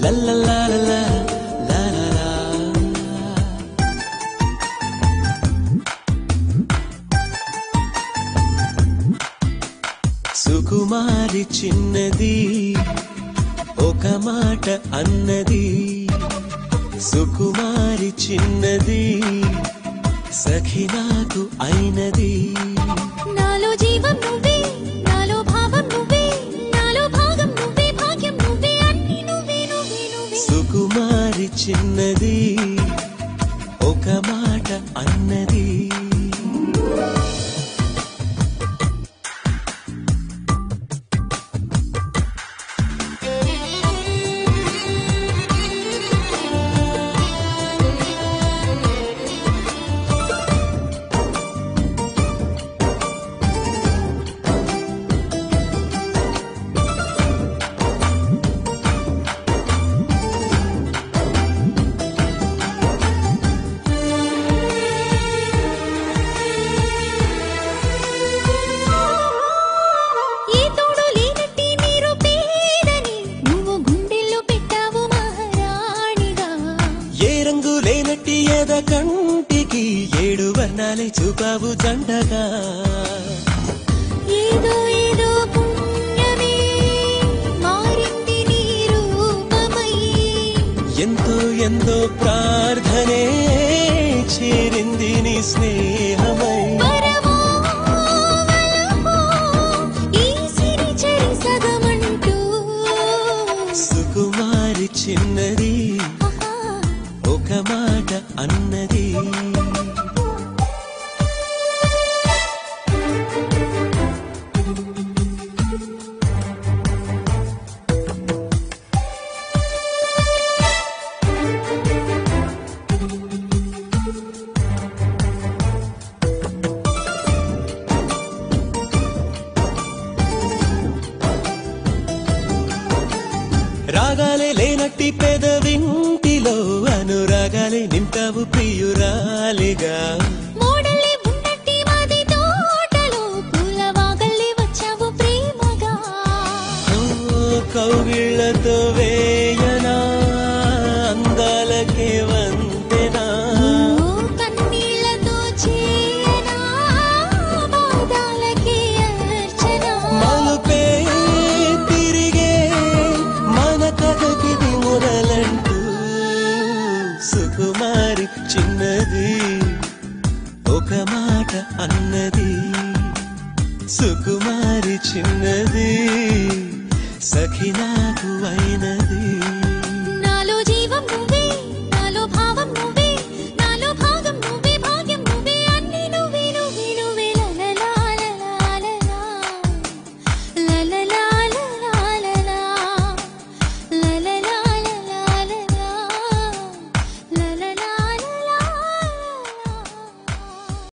లల్లలాలా లాలా సుకుమారి చిన్నది ఒక మాట అన్నది సుకుమారి చిన్నది సఖి నాకు అయినది నాలో జీవం నువ్వే నాలో భావం నువ్వే నాలో భాగం నువ్వే భాగ్యం నువ్వే అన్ని నువ్వే నువ్వే నువ్వే సుకుమారి చిన్నది ఒక మాట అన్నది కంటికి ఏడు వర్ణాలే చూపావు జంటగా ఏదో ఏదో పుణ్యమే మారింది నీ రూపమై ఎంతో ఎంతో ప్రార్థనే చేరింది నీ స్నేహమై ఈ సిరి చెరి సగమంటూ సుకుమారి చిన్నది ఒక మాట అన్నది రాగాలే లేనట్టి పెదవింటిలో అనురాగాలే నింపావు ప్రియురాలిగా మోడలే ఉన్నట్టి మాది తోటలో పూలవాగల్లే వచ్చావు ప్రేమగా కౌగిళ్లతో వేయనా అందాలకే వంతెనా కన్నీళ్లతో చేయనా పాదాలకే అర్చన మలుపే తిరిగే మన కథకిది మొదలంటూ సుకుమారి చిన్నది ఒక మాట అన్నది సుకుమారి చిన్నది సఖి నాకు అయినది